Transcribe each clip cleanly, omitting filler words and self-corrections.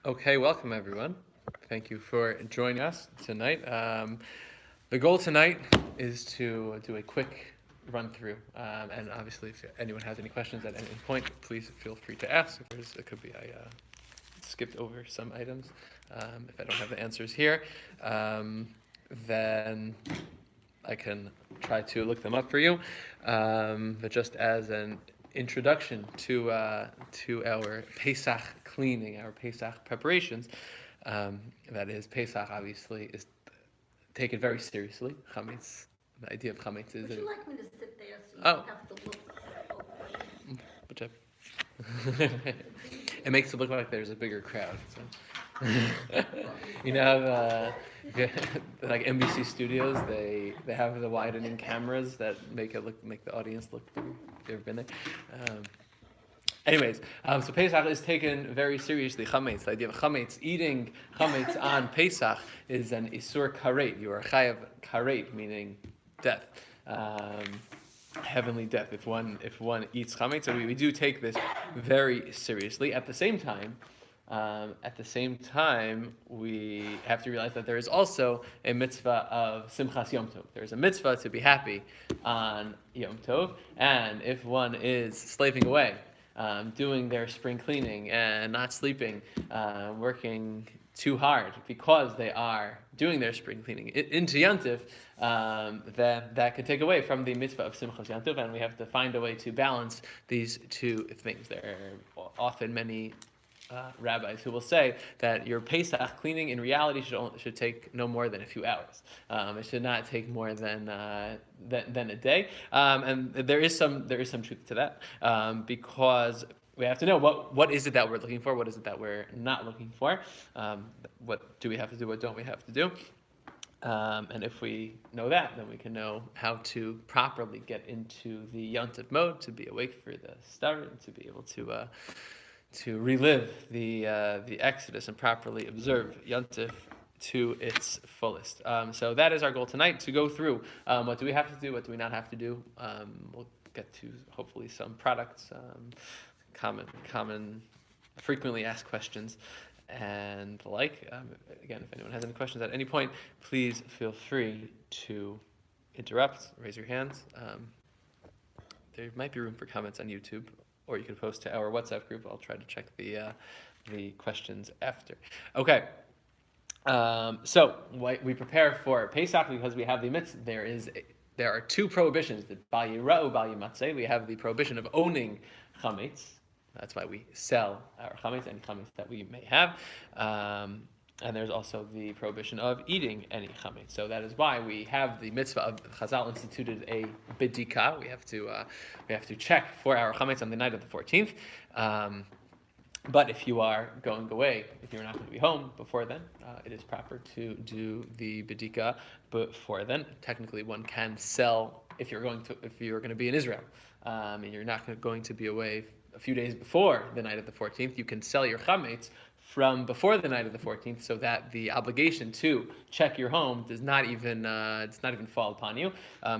Okay, welcome everyone. Thank you for joining us tonight. The goal tonight is to do a quick run through, and obviously, if anyone has any questions at any point, please feel free to ask. It could be I skipped over some items. If I don't have the answers here, um, then I can try to look them up for you. But just as an introduction to our Pesach cleaning, our Pesach preparations, that is Pesach obviously is taken very seriously. Chametz, the idea of chametz is Would you like me to sit there so you oh, don't have to look both ways? whichever. It's easier. It makes it look like there's a bigger crowd. So. You know, like NBC Studios, they have the widening cameras that make the audience look bigger. If you've ever been there. Um, Anyways, so Pesach is taken very seriously. Chametz, the idea of chametz, eating chametz on Pesach is an isur karet. You are chayav karet, meaning death, heavenly death. If one eats chametz, so we do take this very seriously. At the same time, we have to realize that there is also a mitzvah of Simchas Yom Tov. There is a mitzvah to be happy on Yom Tov, and if one is slaving away, doing their spring cleaning and not sleeping, working too hard because they are doing their spring cleaning into Yantif, that could take away from the mitzvah of Simchas Yantif, and we have to find a way to balance these two things. There are often many rabbis who will say that your Pesach cleaning in reality should take no more than a few hours. It should not take more than a day. And there is some truth to that, because we have to know what is it that we're looking for, what is it that we're not looking for, what do we have to do, what don't we have to do. And if we know that, then we can know how to properly get into the Yontif mode, to be awake for the start, and to be able to relive the Exodus and properly observe Yontif to its fullest. So that is our goal tonight, to go through what do we have to do, what do we not have to do. We'll get to hopefully some products, common, frequently asked questions, and again, if anyone has any questions at any point, please feel free to interrupt, raise your hands. There might be room for comments on YouTube, or you can post to our WhatsApp group. I'll try to check the questions after. Okay. So we prepare for Pesach because we have the mitzvah. There are two prohibitions: the Bal Yira'u, Bal Yimatzeh. We have the prohibition of owning chametz. That's why we sell our chametz, any chametz that we may have. And there's also the prohibition of eating any chametz. So that is why we have the mitzvah of Chazal instituted a bidika. We have to check for our chametz on the night of the 14th. But if you are going away, if you're not going to be home before then, it is proper to do the bidika before then. Technically, one can sell if you're going to be in Israel, and you're not going to be away a few days before the night of the 14th. You can sell your chametz from before the night of the 14th, so that the obligation to check your home does not even fall upon you.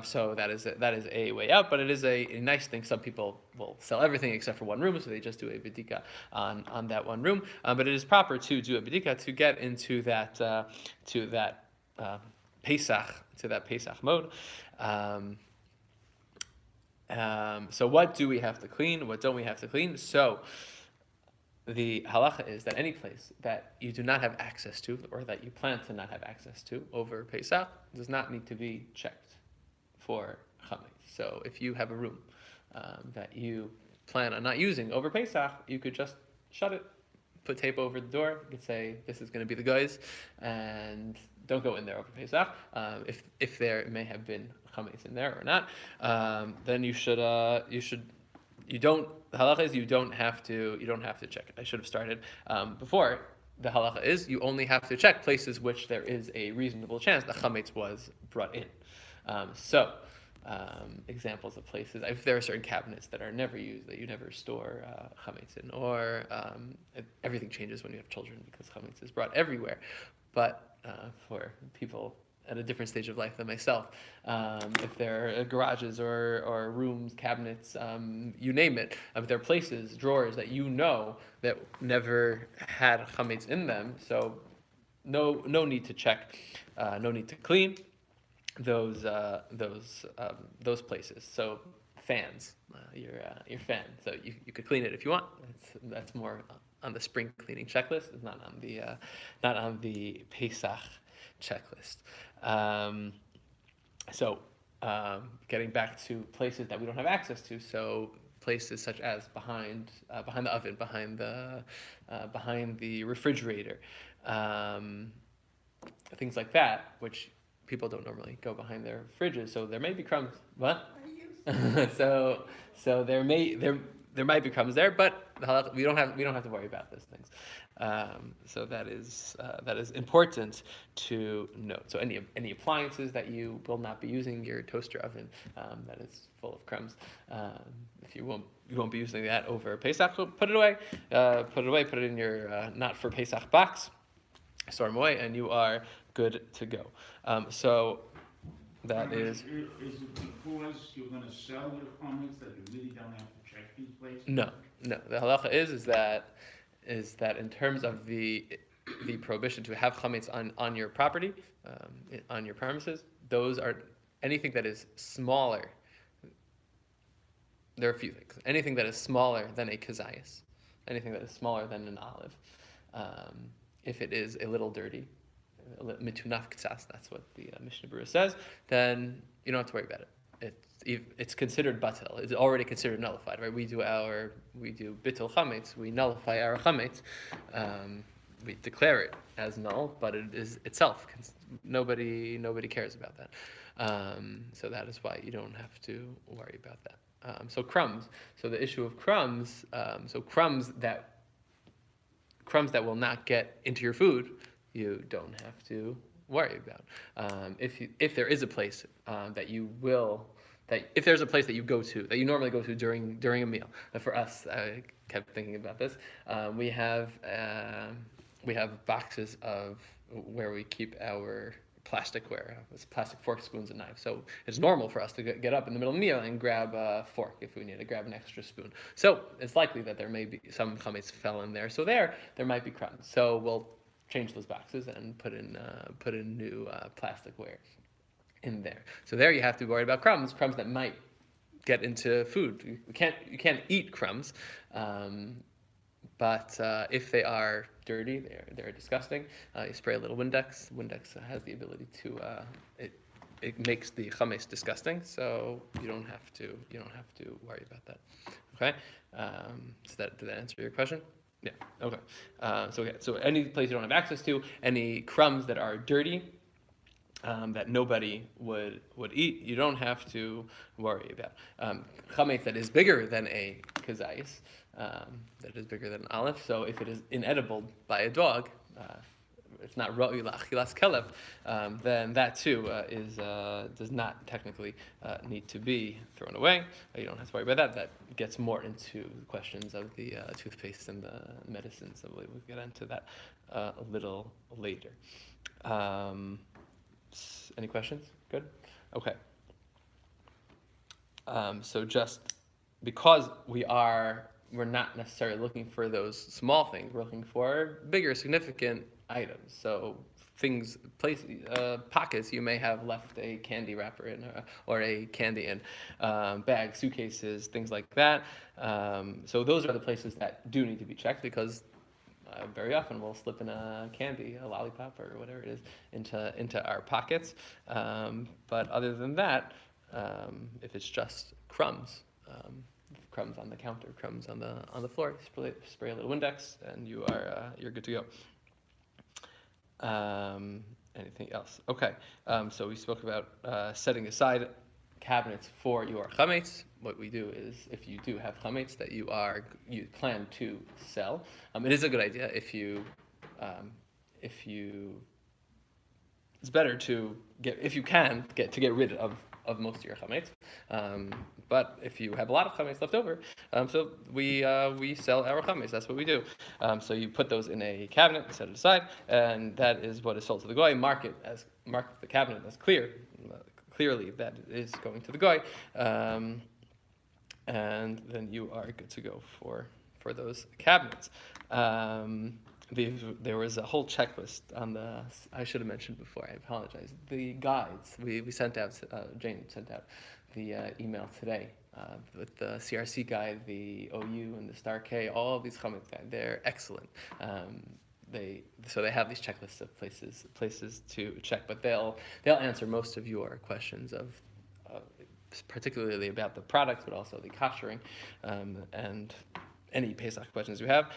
So that is a way out, but it is a nice thing. Some people will sell everything except for one room, so they just do a bidika on that one room. But it is proper to do a bidika to get into that Pesach mode. So what do we have to clean? What don't we have to clean? So the halacha is that any place that you do not have access to, or that you plan to not have access to over Pesach, does not need to be checked for chametz. So if you have a room that you plan on not using over Pesach, you could just shut it, put tape over the door. You could say, this is going to be the guys, and don't go in there over Pesach. If there may have been chametz in there or not, then the halacha is you don't have to check it. I should have started before. The halacha is you only have to check places which there is a reasonable chance that chametz was brought in. Examples of places, if there are certain cabinets that are never used, that you never store chametz in, or everything changes when you have children because chametz is brought everywhere. But for people at a different stage of life than myself. If there are garages or rooms, cabinets, you name it. If there are places, drawers that you know that never had chametz in them, so no need to check, no need to clean those places. So fans, your fan. So you could clean it if you want. That's more on the spring cleaning checklist. It's not on the Pesach checklist. Getting back to places that we don't have access to. So places such as behind the oven, behind the refrigerator, things like that, which people don't normally go behind their fridges. So there may be crumbs. What? so there might be crumbs there, but we don't have to worry about those things. So that is important to note. So any appliances that you will not be using, your toaster oven that is full of crumbs, if you won't be using that over Pesach, so put it away. Put it in your not for Pesach box, store them away, and you are good to go. So that is. Is it because you're going to sell your chametz that you really don't have to check these places? No. The halacha is that in terms of the prohibition to have chametz on your property, on your premises, those are anything that is smaller. There are a few things. Anything that is smaller than a kazayas, anything that is smaller than an olive, if it is a little dirty, mitunaf ktsas, that's what the Mishnah Berurah says, then you don't have to worry about it. It's considered batel. It's already considered nullified, right? We do bittul chametz. We nullify our chametz. We declare it as null, but it is itself. Nobody cares about that. So that is why you don't have to worry about that. So crumbs. So the issue of crumbs. So crumbs that will not get into your food, you don't have to worry about. If there is a place if there's a place that you go to, that you normally go to during a meal. For us, I kept thinking about this. We have boxes of where we keep our plasticware. It's plastic forks, spoons, and knives. So it's normal for us to get up in the middle of the meal and grab a fork if we need to grab an extra spoon. So it's likely that there may be some chametz fell in there. So there might be crumbs. So we'll change those boxes and put in new plasticware in there. So there you have to worry about crumbs that might get into food. You can't eat crumbs, but if they are dirty, they're disgusting. You spray a little Windex. Windex has the ability to it makes the chametz disgusting. So you don't have to worry about that. Okay. Did that answer your question? Yeah. Okay. So any place you don't have access to, any crumbs that are dirty, that nobody would eat, you don't have to worry about. Chametz that is bigger than a kazayis, that is bigger than an olive. So if it is inedible by a dog, it's not ra'ui la'achilas kelev, then that too does not technically need to be thrown away. You don't have to worry about that. That gets more into the questions of the toothpaste and the medicines. So we'll get into that a little later. Any questions? Good? Okay. So just because we're not necessarily looking for those small things, we're looking for bigger, significant items. So pockets you may have left a candy wrapper in or a candy in, bags, suitcases, things like that. So those are the places that do need to be checked because very often we'll slip in a candy, a lollipop, or whatever it is into our pockets. But other than that, if it's just crumbs on the counter, crumbs on the floor, spray a little Windex, and you're good to go. Anything else? Okay. So we spoke about setting aside cabinets for your chametz. What we do is, if you do have chametz that you plan to sell, it is a good idea if you it's better to get rid of of most of your chametz. But if you have a lot of chametz left over, so we sell our chametz. That's what we do. So you put those in a cabinet, set it aside, and that is what is sold to the goy. Mark the cabinet as clearly that it is going to the goy, and then you are good to go for those cabinets. There was a whole checklist on the. I should have mentioned before. I apologize. The guides we sent out. Jane sent out the email today with the CRC guide, the OU, and the Star K. All of these chametz guides. They're excellent. They have these checklists of places to check, but they'll answer most of your questions of particularly about the products, but also the koshering, and any Pesach questions you have.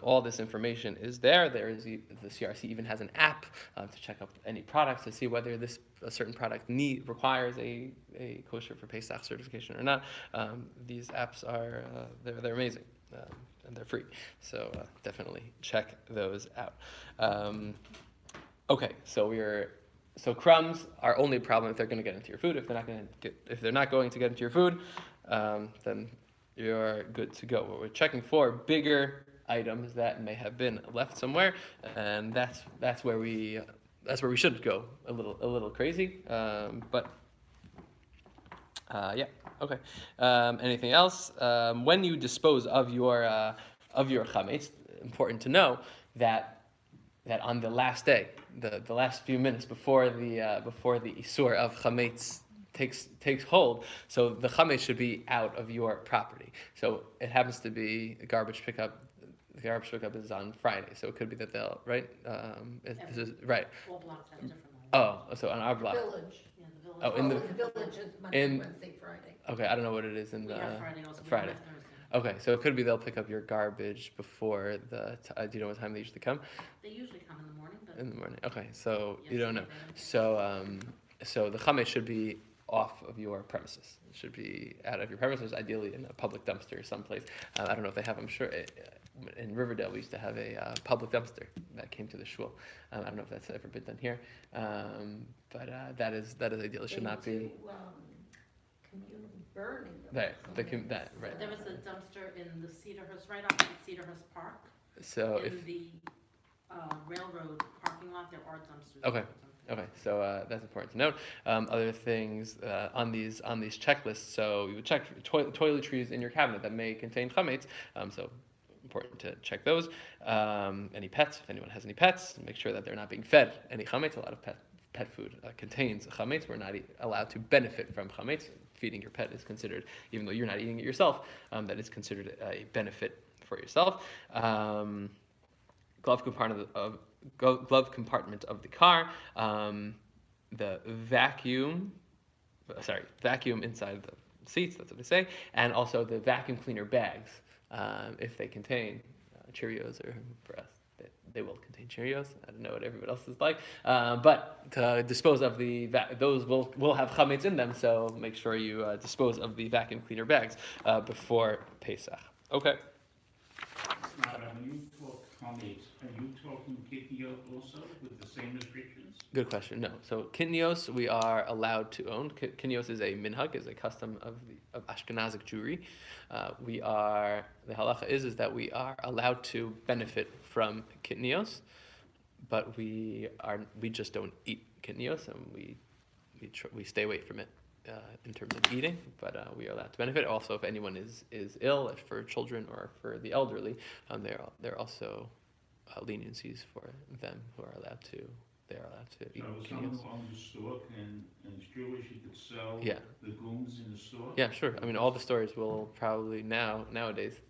All this information is there. The CRC even has an app to check up any products to see whether a certain product requires a kosher for Pesach certification or not. These apps are they're amazing. And they're free, so definitely check those out. Okay, so crumbs are only a problem if they're going to get into your food. If they're not going to get into your food, then you're good to go. What we're checking for bigger items that may have been left somewhere, and that's where we should go a little crazy. But yeah. Okay. Anything else? When you dispose of your chametz, important to know that on the last day, the last few minutes before the isur of chametz takes hold, so the chametz should be out of your property. So it happens to be a garbage pickup. The garbage pickup is on Friday, so it could be that they'll right. This is right. All blocks have different Oh, so on our block. Village, yeah, the village. Oh, in the village is Monday, Wednesday, Friday. Okay, I don't know what it is in We the have Friday also. We Friday. don't have Thursday. Okay, so it could be they'll pick up your garbage before do you know what time they usually come? They usually come in the morning, but. In the morning. Okay, so you Yes, don't know. they So the chametz should be off of your premises. It should be out of your premises, ideally in a public dumpster someplace. I don't know if they have. I'm sure in Riverdale we used to have a public dumpster that came to the shul. I don't know if that's ever been done here, but that is ideal. It should not be. Community burning. Right, right. There was a dumpster in the Cedarhurst, right opposite Cedarhurst Park. So in the railroad parking lot, there are dumpsters. Okay. Okay, so that's important to note. Other things on these checklists. So you would check toiletries in your cabinet that may contain chametz. So important to check those. Any pets, if anyone has any pets, make sure that they're not being fed any chametz. A lot of pet food contains chametz. We're not allowed to benefit from chametz. Feeding your pet is considered, even though you're not eating it yourself, that is considered a benefit for yourself. Glove compartment of the car, the vacuum inside the seats, that's what they say, and also the vacuum cleaner bags, if they contain Cheerios, or for us, they will contain Cheerios. I don't know what everybody else is like, but to dispose of those will have chametz in them, so make sure you dispose of the vacuum cleaner bags before Pesach. Okay. Now, when you talk chametz, are you talking kitniot also with the same restrictions? Good question. No. So kitnios we are allowed to own. Kitnios is a minhag, is a custom of Ashkenazic Jewry. The halacha is that we are allowed to benefit from kitnios, but we just don't eat kitnios, and we stay away from it in terms of eating. But we are allowed to benefit. Also, if anyone is ill, if for children or for the elderly, there are also leniencies for them who are allowed to. They are allowed to eat So someone kitnios. who owns a store and is Jewish, he could sell Yeah. legumes in the store? Yeah, sure. I mean, all the stores will probably nowadays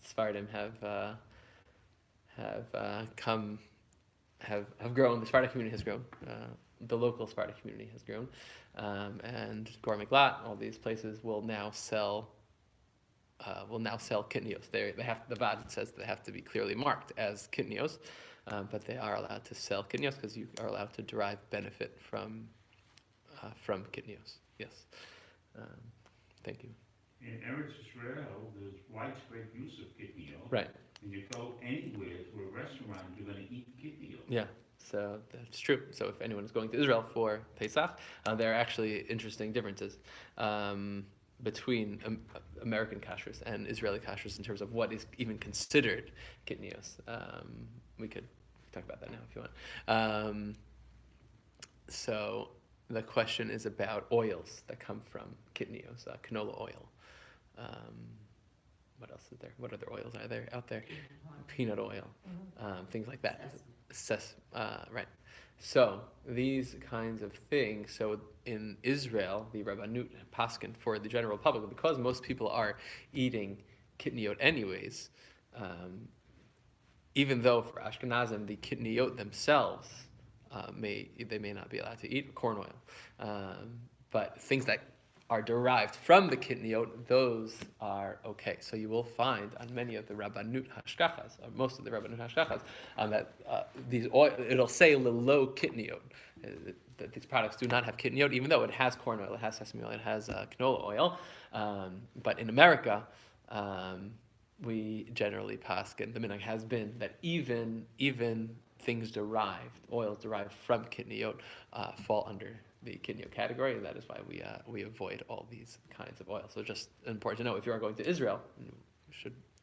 Sephardim have grown. The Sephardic community has grown. The local Sephardic community has grown, and Gourmet Glatt, all these places will now sell kitnios. The Vad says they have to be clearly marked as kitnios, but they are allowed to sell kitnios because you are allowed to derive benefit from kitnios. Yes. Thank you. In Eretz Israel, there's widespread use of kitniot. Right. And you go anywhere to a restaurant, you're going to eat kitniot. Yeah. So that's true. So if anyone is going to Israel for Pesach, there are actually interesting differences between American kashrus and Israeli kashrus in terms of what is even considered kitnios. We could talk about that now if you want. So the question is about oils that come from kitnios, canola oil. What else is there? What other oils are there out there? Peanut oil, things like that. Right. So these kinds of things. So in Israel, the Rabbanut Paskin for the general public, because most people are eating kitniot anyways. Even though for Ashkenazim the kitniot themselves they may not be allowed to eat corn oil, but things that are derived from the kitniot, those are okay. So you will find on many of the Rabbanut Hashkachas, or most of the Rabbanut Hashkachas, that these oil, it'll say lelo kitniot, that these products do not have kitniot, even though it has corn oil, it has sesame oil, it has canola oil. But in America, we generally paskin, the minhag has been that even things oils derived from kitniot, fall under the kitniot category, and that is why we avoid all these kinds of oils. So just important to know, if you are going to Israel,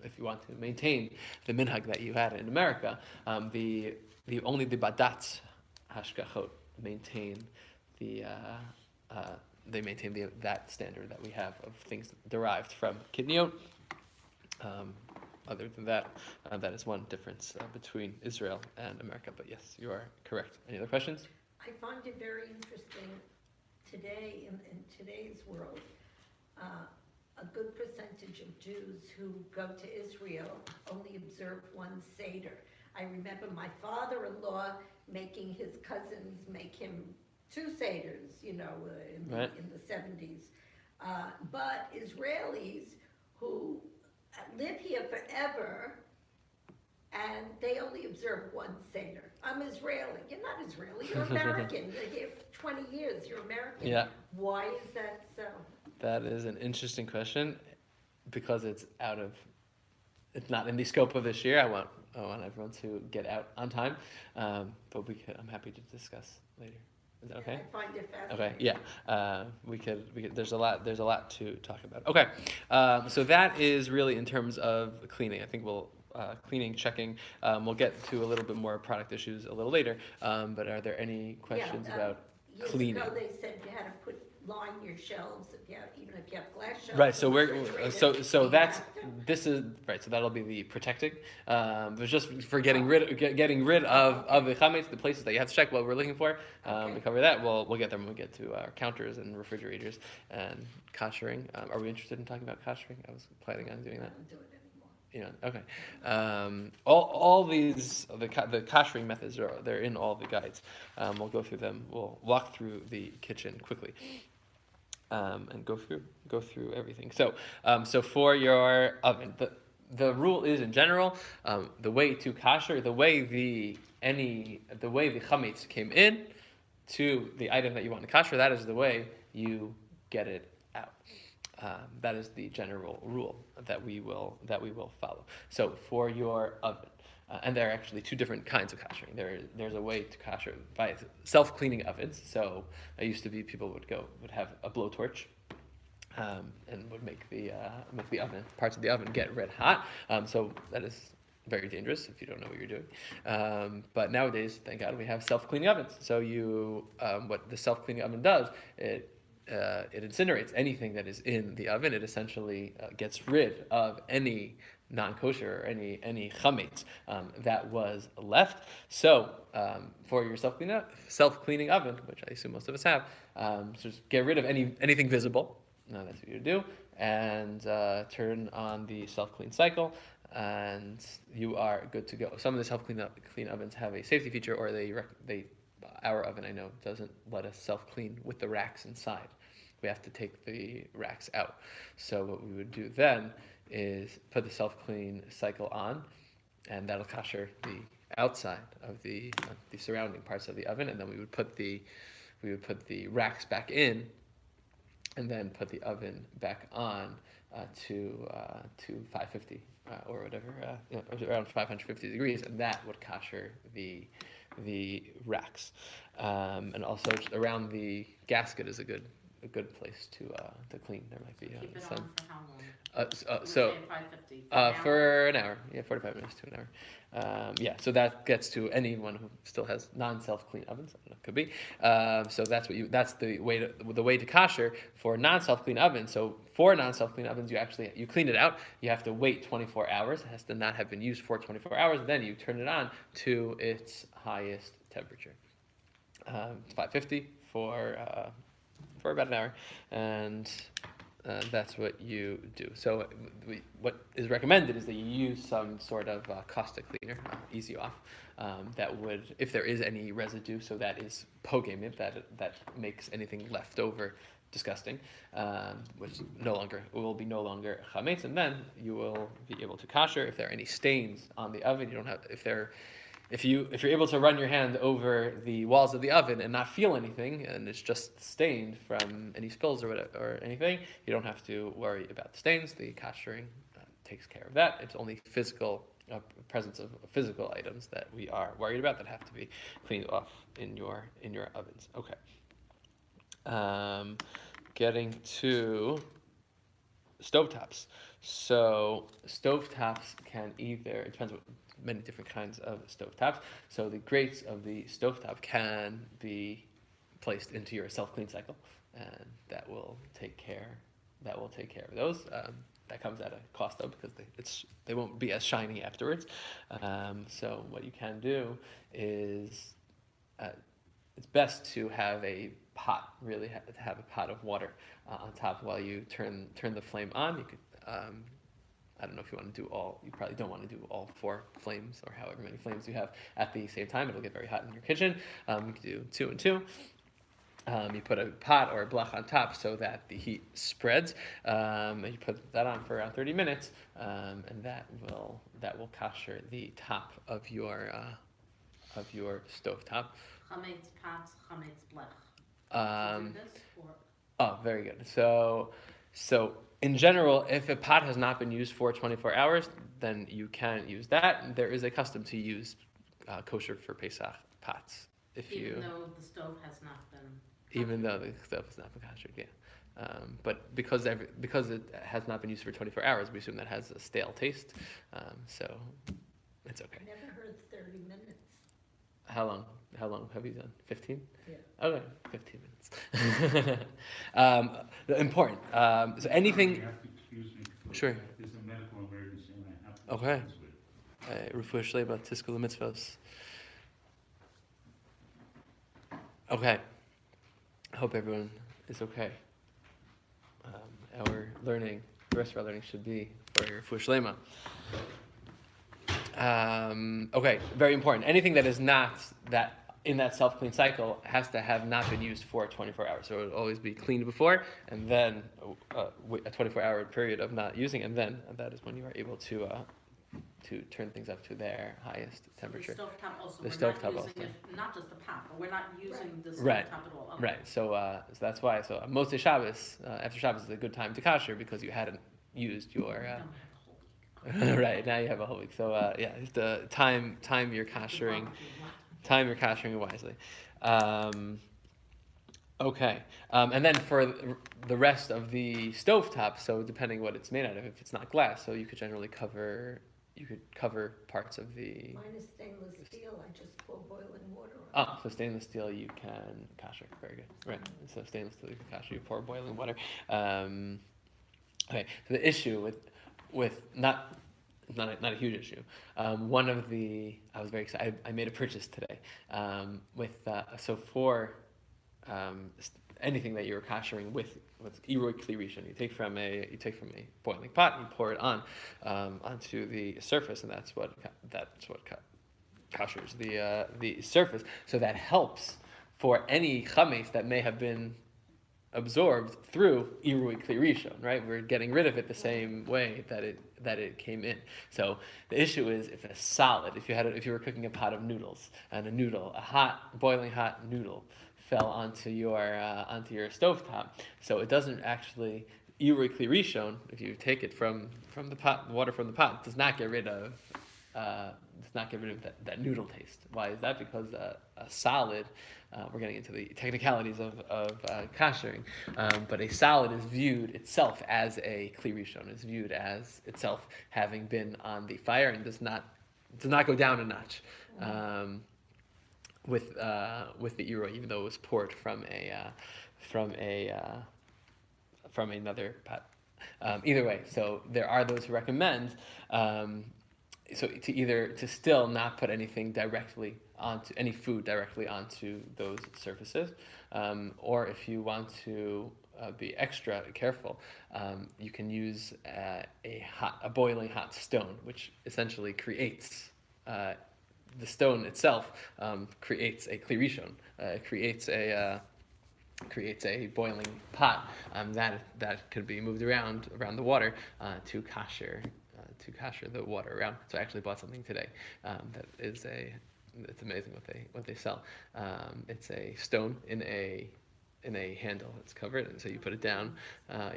if you want to maintain the minhag that you had in America, only the badatz hashkachot maintain that standard that we have of things derived from kitniot. Other than that, that is one difference between Israel and America. But yes, you are correct. Any other questions? I find it very interesting today, in today's world, a good percentage of Jews who go to Israel only observe one Seder. I remember my father-in-law making his cousins make him two Seders, in the 70s. But Israelis who live here forever, and they only observe one Seder. I'm Israeli. You're not Israeli. You're American. You're here for 20 years. You're American. Yeah. Why is that so? That is an interesting question, because it's not in the scope of this year. I want everyone to get out on time, but I'm happy to discuss later. Is that okay? I find it fascinating. Okay, yeah. We could. There's a lot to talk about. Okay, so that is really in terms of cleaning. I think we'll cleaning, checking. We'll get to a little bit more product issues a little later. But are there any questions about cleaning? Years ago, they said you had to line your shelves even if you have glass shelves. Right. So refrigerated, this is right. So that'll be the protecting. But just for getting rid of the chametz, the places that you have to check what we're looking for. We cover that. We'll get there when we get to our counters and refrigerators and koshering. Are we interested in talking about koshering? I was planning on doing that. I don't do it anymore. Okay. All these the koshering methods they're in all the guides. We'll go through them. We'll walk through the kitchen quickly. And go through everything. So for your oven, the rule is in general, the way to kasher, the way the chametz came in to the item that you want to kasher, that is the way you get it out. That is the general rule that we will follow. So for your oven. And there are actually two different kinds of koshering. There's a way to kosher by self-cleaning ovens. So it used to be people would have a blowtorch and would make the oven, parts of the oven get red hot. So that is very dangerous if you don't know what you're doing. But nowadays, thank God, we have self-cleaning ovens. So what the self-cleaning oven does, it incinerates anything that is in the oven. It essentially gets rid of any non-kosher or any chametz that was left. So for your self-cleaning oven, which I assume most of us have, so just get rid of anything visible. That's what you do, and turn on the self-clean cycle, and you are good to go. Some of the self-clean ovens have a safety feature, or our oven, I know, doesn't let us self-clean with the racks inside. We have to take the racks out. So what we would do then is put the self-clean cycle on, and that'll kosher the outside of the surrounding parts of the oven, and then we would put the racks back in, and then put the oven back on to 550 or whatever, around 550 degrees, and that would kosher the the racks, and also just around the gasket is a good place to clean. There might be Keep it some. on for how long? So 550. for an hour, 45 minutes to an hour. So that gets to anyone who still has non-self-clean ovens. I don't know, could be. So that's the way to kosher for non-self-clean ovens. So for non-self-clean ovens, you clean it out. You have to wait 24 hours. It has to not have been used for 24 hours. Then you turn it on to its highest temperature. It's 550 for about an hour, and that's what you do. So what is recommended is that you use some sort of caustic cleaner, Easy Off, that would, if there is any residue, so that is pogamid, that makes anything left over disgusting, which will be no longer chametz, and then you will be able to kosher. If there are any stains on the oven, you don't have. If you're able to run your hand over the walls of the oven and not feel anything, and it's just stained from any spills or anything, you don't have to worry about the stains. The koshering takes care of that. It's only physical presence of physical items that we are worried about that have to be cleaned off in your ovens. Okay. Getting to stovetops. So stovetops it depends what many different kinds of stovetops. So the grates of the stovetop can be placed into your self-clean cycle, and that will take care of those. That comes at a cost though, because they won't be as shiny afterwards. So what you can do is it's best to have a pot, really to have a pot of water on top while you turn the flame on. You could, I don't know if you want to you probably don't want to do all 4 flames or however many flames you have at the same time. It'll get very hot in your kitchen. You can do 2 and 2. You put a pot or a blech on top so that the heat spreads. And you put that on for around 30 minutes, and that will kosher the top of your stovetop. Chametz pots, chametz blech. Um, Do this, or Oh, very good. So in general, if a pot has not been used for 24 hours, then you can use that. There is a custom to use kosher for Pesach pots. even though the stove has not been. Even though the stove has not been kosher, yeah. But because it has not been used for 24 hours, we assume that has a stale taste. So it's okay. I never heard 30 minutes. How long have you done? 15? Yeah. Okay, 15 minutes. Important. So anything. You have to excuse me. Sure. There's a medical emergency and I have to. Okay. dispense with it. Refuah shlema, tiskul mitzvos. Okay. I hope everyone is okay. The rest of our learning should be for your refuah shlema. Okay, very important. Anything that is not that in that self-clean cycle has to have not been used for 24 hours. So it will always be cleaned before, and then a 24-hour period of not using, and then that is when you are able to turn things up to their highest temperature. The stovetop also. The We're stovetop not also. using it, not just the pot, but we're not using the stovetop Right. at all. Okay. Right. So that's why. So Motzei Shabbos, after Shabbos, is a good time to kosher because you hadn't used your. Then we have the whole week. Right, now you have a whole week. So you have to time your koshering. Time your koshering wisely. Okay. And then for the rest of the stovetop, so depending what it's made out of, if it's not glass, so you could generally cover parts of the. Mine is stainless steel, I just pour boiling water on. So stainless steel you can kosher. Very good. Right. So stainless steel you can kosher. You pour boiling water. Okay. So the issue with not a huge issue. One of the I was very excited. I made a purchase today for anything that you're koshering with iroi kli rishon. You take from a boiling pot, you pour it onto the surface, and that's what koshers the surface. So that helps for any chametz that may have been absorbed through irui kli rishon, right? We're getting rid of it the same way that it came in. So the issue is if you were cooking a pot of noodles and a boiling hot noodle fell onto your stovetop, so it doesn't actually irui kli rishon. If you take it from the pot, the water from the pot, it does not get rid of does not get rid of that noodle taste. Why is that? Because a salad, we're getting into the technicalities of kashering, but a salad is viewed itself as a kli rishon, is viewed as itself having been on the fire and does not go down a notch with the iro, even though it was poured from another pot. Either way, so there are those who recommend so to still not put anything directly onto any food directly onto those surfaces, or if you want to be extra careful, you can use a boiling hot stone, which essentially creates the stone itself creates a kli rishon, creates a boiling pot that could be moved around the water to kasher the water around. So I actually bought something today that is it's amazing what they sell. It's a stone in a handle. It's covered, and so you put it down.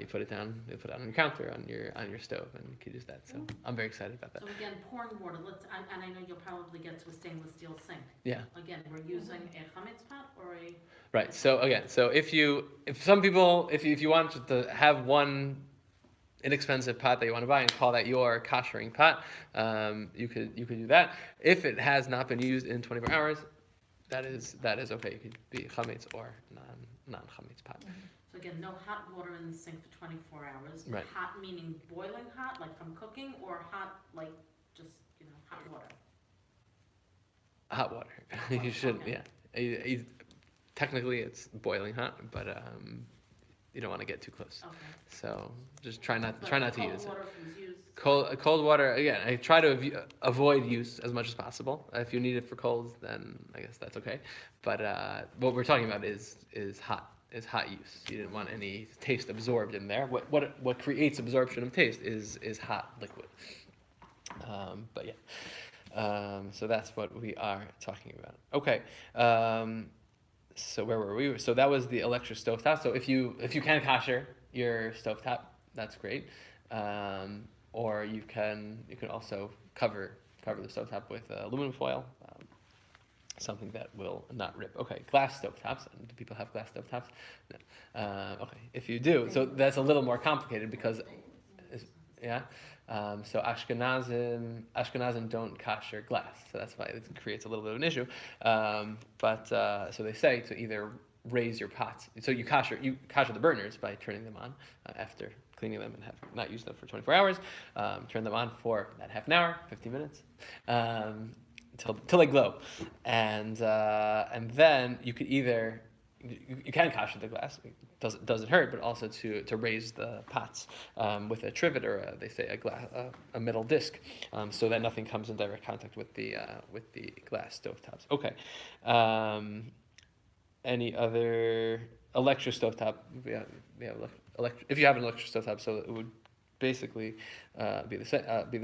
You put it on your counter on your stove, and you can use that. So I'm very excited about that. So again, pouring water, and I know you'll probably get to a stainless steel sink. Yeah. Again, we're using a chametz pot or a... Right. So again, if you want to have one inexpensive pot that you want to buy and call that your kashering pot, you could do that. If it has not been used in 24 hours, that is okay. It could be chametz or non-chametz pot. So again, no hot water in the sink for 24 hours. Right. Hot meaning boiling hot, like from cooking, or hot like just, hot water? Hot water. Hot water, You should, okay. yeah. Technically, it's boiling hot, but you don't want to get too close. Okay. So just try not to use it. Cold water was used. Cold water, again, I try to avoid use as much as possible. If you need it for colds, then I guess that's okay. But what we're talking about is hot use. You didn't want any taste absorbed in there. What creates absorption of taste is hot liquid. But yeah, so that's what we are talking about. Okay. So where were we? So that was the electric stovetop. So if you can kasher your stovetop, that's great. Or you can also cover the stovetop with aluminum foil, something that will not rip. Okay, glass stovetops. Do people have glass stovetops? No. Okay, if you do, so that's a little more complicated because, yeah. So Ashkenazim don't kasher glass, so that's why it creates a little bit of an issue. But so they say to either raise your pots. So you kasher the burners by turning them on after cleaning them and have not used them for 24 hours. Turn them on for that half an hour, 15 minutes, till they glow, and then you could either you can kasher the glass. It doesn't hurt, but also to raise the pots with a trivet or they say a metal disc, so that nothing comes in direct contact with the glass stovetops. Okay. Any other electric stovetop? If you have an electric stovetop, so it would basically be the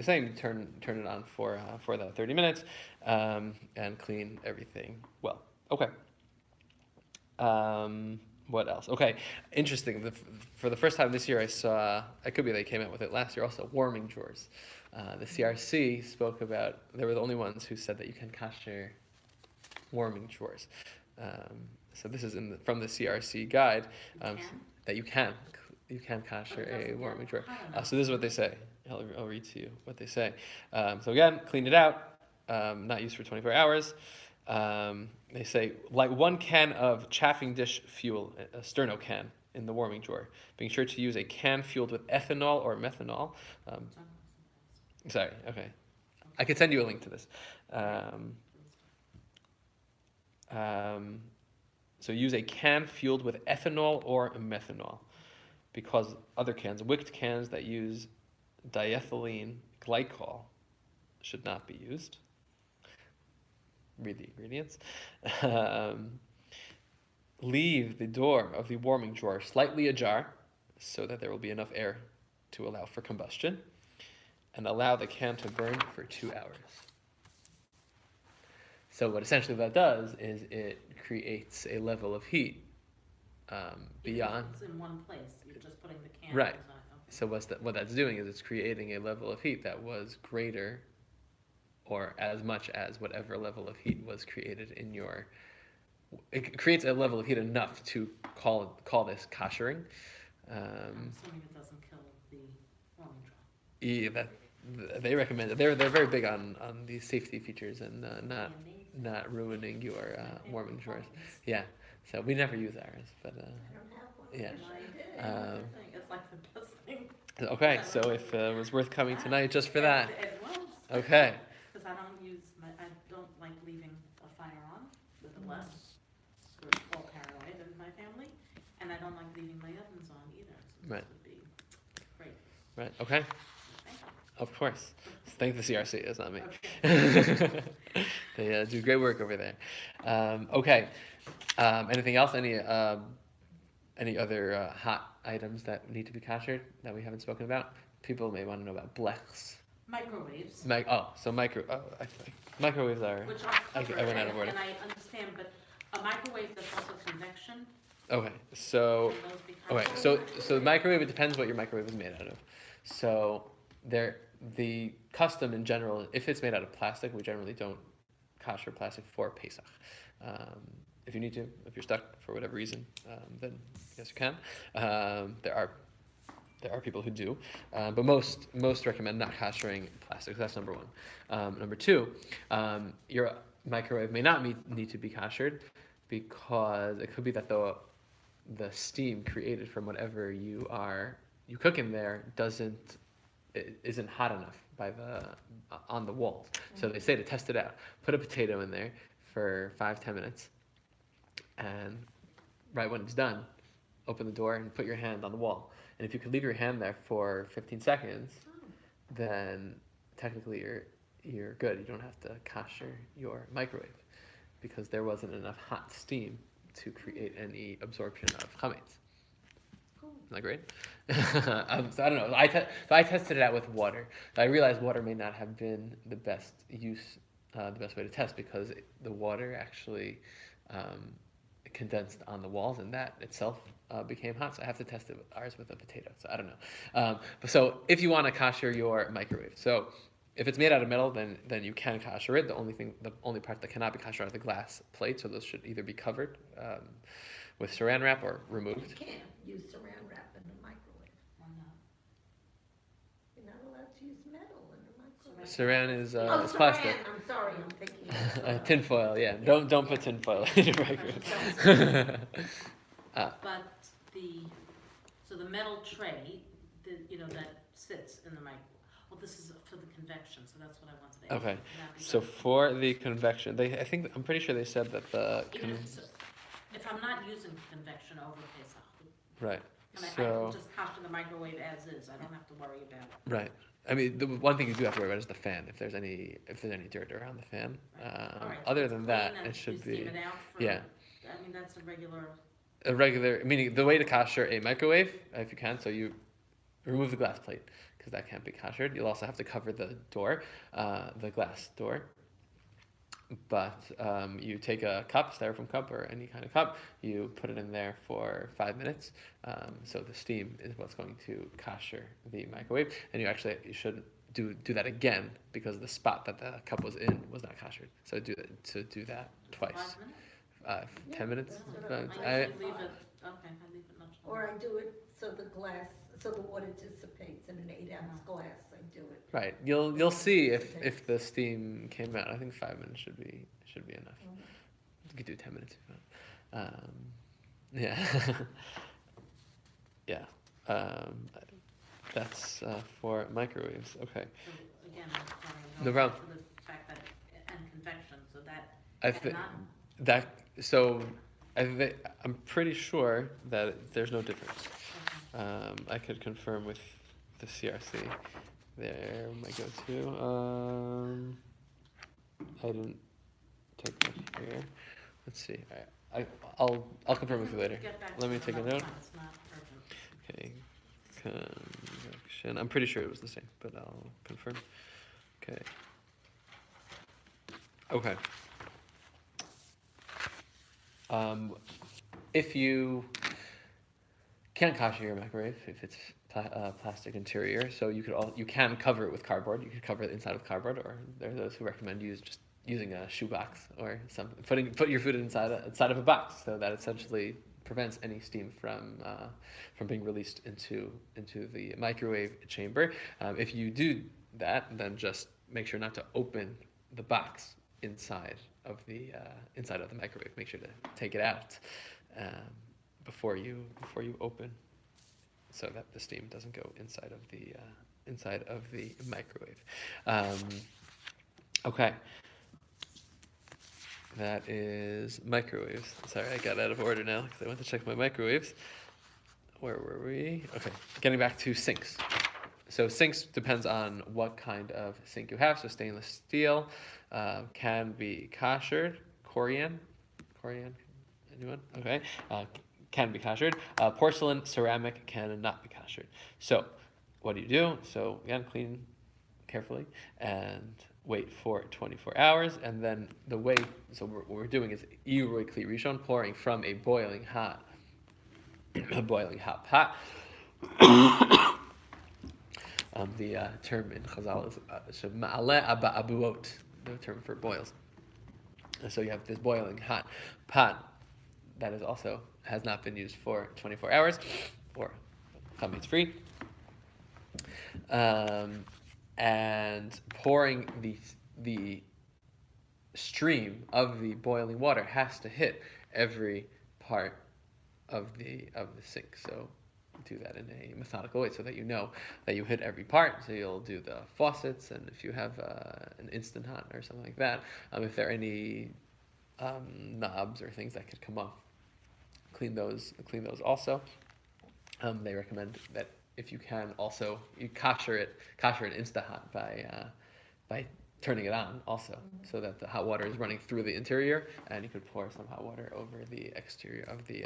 same. Turn it on for the 30 minutes and clean everything well. Okay. What else? Okay, interesting. For the first time this year, I saw. It could be they came out with it last year. Also, warming drawers. The CRC spoke about. They were the only ones who said that you can kasher warming drawers. So this is from the CRC guide that you can kasher a warming drawer. So this is what they say. I'll read to you what they say. So again, clean it out. Not used for 24 hours. They say, like 1 can of chafing dish fuel, a sterno can, in the warming drawer. Being sure to use a can fueled with ethanol or methanol. Sorry, okay. I could send you a link to this. So use a can fueled with ethanol or methanol, because other cans, wicked cans that use diethylene glycol, should not be used. Read the ingredients. Leave the door of the warming drawer slightly ajar so that there will be enough air to allow for combustion, and allow the can to burn for 2 hours. So what essentially that does is it creates a level of heat beyond. It's in one place. You're just putting the can. Right. Okay. So what that's doing is it's creating a level of heat that was greater or as much as whatever level of heat was created in your. It creates a level of heat enough to call this koshering. I'm assuming it doesn't kill the warming draw. Yeah, they recommend it. They're very big on these safety features and Amazing. not ruining your warming drawers. Components. Yeah, so we never use ours, but I don't have one. yeah. I did. It's like the best thing. Okay, so if it was worth coming tonight just for that. It was. Okay. Because I don't like leaving a fire on with a left. We're all paranoid in my family, and I don't like leaving my ovens on either. So Right. this would be great. Right. Okay. Thank you. Of course. Thank the CRC. It's not me. Okay. They do great work over there. Okay. Anything else? Any other hot items that need to be koshered that we haven't spoken about? People may want to know about blechs. Microwaves, Microwaves are. which are I covered, went out of order. and I understand, but a microwave that's also convection, Okay. So. can those be Okay, kosher? so the microwave, it depends what your microwave is made out of. So the custom in general, if it's made out of plastic, we generally don't kosher plastic for Pesach. If you need to, if you're stuck for whatever reason, then yes you can. There are people who do, but most recommend not koshering plastic. So that's number one. Number two, your microwave may not need to be koshered because it could be that the steam created from whatever you cook in there isn't hot enough on the walls. So they say to test it out, put a potato in there for 5-10 minutes, and right when it's done, open the door and put your hand on the wall. And if you could leave your hand there for 15 seconds, then technically you're good. You don't have to kosher your microwave because there wasn't enough hot steam to create any absorption of chametz. Isn't that great? So I don't know. I tested it out with water. I realized water may not have been the best way to test because the water actually condensed on the walls, and that itself became hot. So I have to test ours with a potato. So I don't know. So if you want to kosher your microwave, so if it's made out of metal, then you can kosher it. The only part that cannot be kosher are the glass plates. So those should either be covered with saran wrap or removed. You can't use saran wrap in the microwave. Why not? You're not allowed to use metal in the microwave. Saran is Oh, it's saran, plastic. I'm sorry, I'm thinking. Tin foil, yeah. Don't put tin foil in your microwave. But the metal tray, that sits in the microwave. Well, this is for the convection, so that's what I wanted to ask. Okay, Not so because- for the convection, I'm pretty sure they said that Even if I'm not using convection over Pesach, right. and I So can just kosher the microwave as is, I don't have to worry about it. right. I mean, the one thing you do have to worry about is the fan. If there's any dirt around the fan. All right, so Other it's than clean that, and it should you be steam it out for- yeah. I mean, that's a regular, A regular, meaning the way to kosher a microwave, if you can, so you remove the glass plate because that can't be koshered. You'll also have to cover the door, the glass door. But you take a cup, styrofoam cup or any kind of cup, you put it in there for 5 minutes. So the steam is what's going to kosher the microwave, and you should do that again because the spot that the cup was in was not koshered. So do that twice. 5 minutes? 10 minutes. that's But what I I- usually leave it, okay, I leave it much Or longer. I do it so the water dissipates in an 8-ounce glass, I do it. Right. You'll see if the steam came out. I think 5 minutes should be enough. You could do 10 minutes if you want. Yeah. Yeah. That's for microwaves. Okay. So again, I'm sorry, No going problem. back to the fact that, and convection, so that, I and think not, that so I'm pretty sure that there's no difference. okay. I could confirm with the CRC. There my go-to. I didn't take that here. Let's see. I'll confirm with you later. Get back Let to me it take a another note. time, it's not urgent. Okay. Convection. I'm pretty sure it was the same, but I'll confirm. Okay. Okay. If you can't kosher your microwave, if it's plastic interior. So you can cover it with cardboard. You could cover it inside with cardboard, or there are those who recommend using a shoebox or something. Put your food inside of a box, so that essentially prevents any steam from being released into the microwave chamber. If you do that, then just make sure not to open the box inside of the microwave. Make sure to take it out before you open, so that the steam doesn't go inside of the microwave. Okay. That is microwaves. Sorry, I got out of order now because I went to check my microwaves. Where were we? Okay, getting back to sinks. So sinks depends on what kind of sink you have. So stainless steel can be koshered. Corian, anyone? Okay, can be koshered. Porcelain, ceramic can not be koshered. So what do? So again, clean carefully and wait for 24 hours, and then what we're doing is Iroi Kli Rishon, pouring from a boiling hot pot. The term in Chazal is Ma'aleh Abuot, the term for boils. So you have this boiling hot pot that has not been used for 24 hours, or chametz free. And pouring the stream of the boiling water has to hit every part of the sink. So do that in a methodical way so that you know that you hit every part. So you'll do the faucets, and if you have an instant hot or something like that, if there are any knobs or things that could come off, clean those also. They recommend that if you can, also you kosher it insta-hot by turning it on also, so that the hot water is running through the interior, and you could pour some hot water over the exterior of the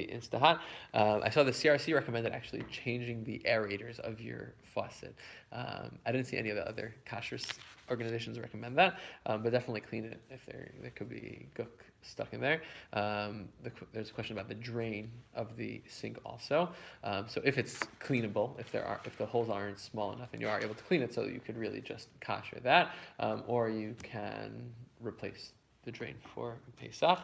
Insta-Hot. I saw the CRC recommended actually changing the aerators of your faucet. I didn't see any of the other kosher organizations recommend that, but definitely clean it if there could be gook stuck in there. There's a question about the drain of the sink also. So if it's cleanable, if the holes aren't small enough and you are able to clean it, so you could really just kosher that, or you can replace the drain for Pesach.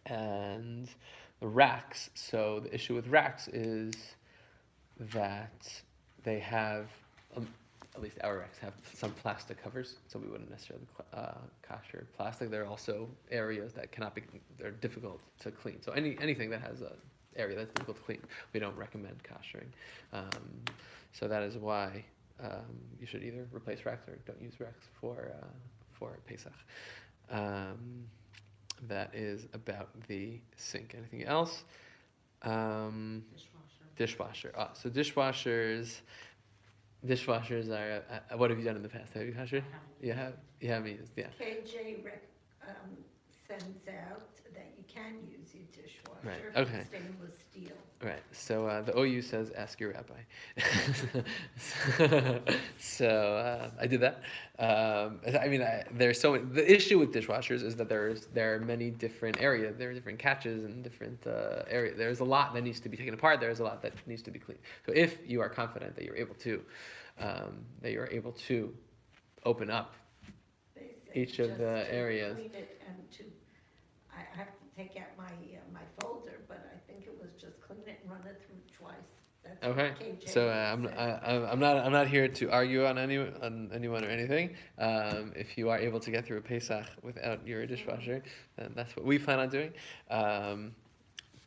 And the racks. So the issue with racks is that they have, at least our racks have some plastic covers, so we wouldn't necessarily kosher plastic. There are also areas that they're difficult to clean. So anything that has an area that's difficult to clean, we don't recommend koshering. So that is why you should either replace racks or don't use racks for Pesach. That is about the sink. Anything else? Dishwasher. So dishwashers are. What have you done in the past? Have you koshered? You haven't used. Yeah. KJ sends out that you can use your dishwasher. Right. If Okay. it's stainless steel. Right. So the OU says, "Ask your rabbi." So I did that. There's so many, the issue with dishwashers is that there are many different areas. There are different catches and different areas. There's a lot that needs to be taken apart. There's a lot that needs to be cleaned. So if you are confident that you're able to open up They say each of just the to areas. clean it and I have to take out my folder, but I think it was just clean it and run it through twice. That's what Okay, KJ so said. I'm not here to argue on anyone or anything. If you are able to get through a Pesach without your dishwasher, then that's what we plan on doing.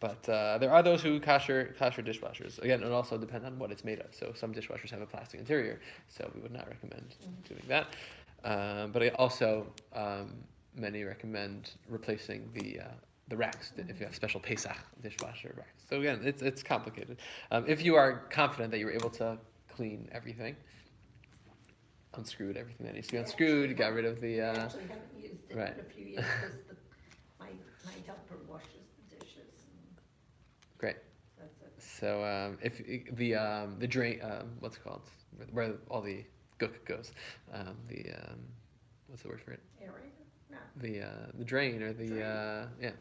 But there are those who kosher dishwashers. Again, it also depends on what it's made of. So some dishwashers have a plastic interior, so we would not recommend doing that. But also, many recommend replacing the racks if you have special Pesach dishwasher racks. So again, it's complicated. If you are confident that you're able to clean everything, unscrewed everything that needs to be unscrewed, got rid of the. I actually haven't used it right. in a few years because my helper washes the dishes. Great. That's it. So if the drain, what's it called, where all the gook goes, what's the word for it? Aerator? No. The drain or the Drain. yeah.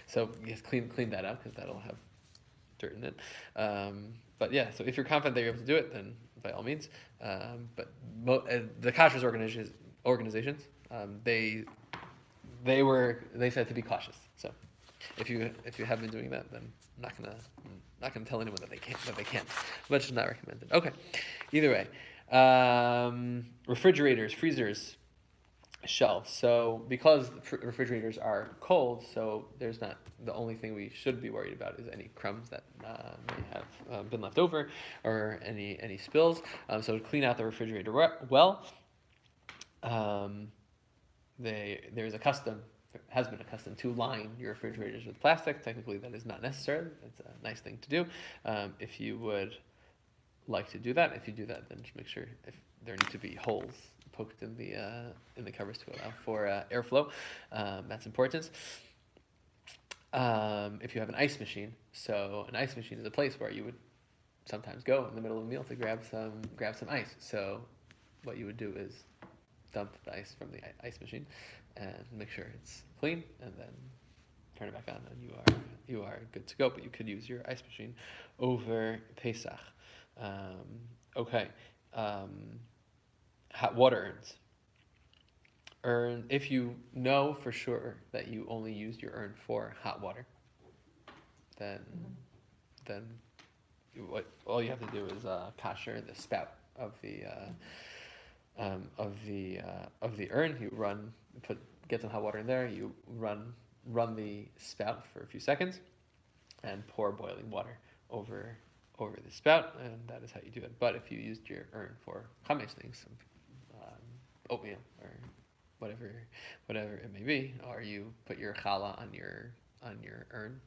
So yes, clean that out because that'll have dirt in it. But yeah, so if you're confident that you're able to do it, then by all means. But the kashrus organizations, they said to be cautious. So if you have been doing that, then I'm not gonna tell anyone that they can't. But it's not recommended. Okay. Either way, refrigerators, freezers, shelves. So because refrigerators are cold, so there's not the only thing we should be worried about is any crumbs that may have been left over or any spills. So to clean out the refrigerator well, has been a custom to line your refrigerators with plastic. Technically, that is not necessary. It's a nice thing to do. If you would like to do that, if you do that, then just make sure if there need to be holes poked in the covers to allow for airflow. That's important. If you have an ice machine, so an ice machine is a place where you would sometimes go in the middle of a meal to grab some ice. So what you would do is dump the ice from the ice machine and make sure it's clean, and then turn it back on, and you are good to go. But you could use your ice machine over Pesach. Okay. Hot water urns. If you know for sure that you only used your urn for hot water, then all you have to do is kasher the spout of the urn. You get some hot water in there. You run the spout for a few seconds, and pour boiling water over the spout, and that is how you do it. But if you used your urn for chametz things, oatmeal or whatever it may be, or you put your challah on your urn,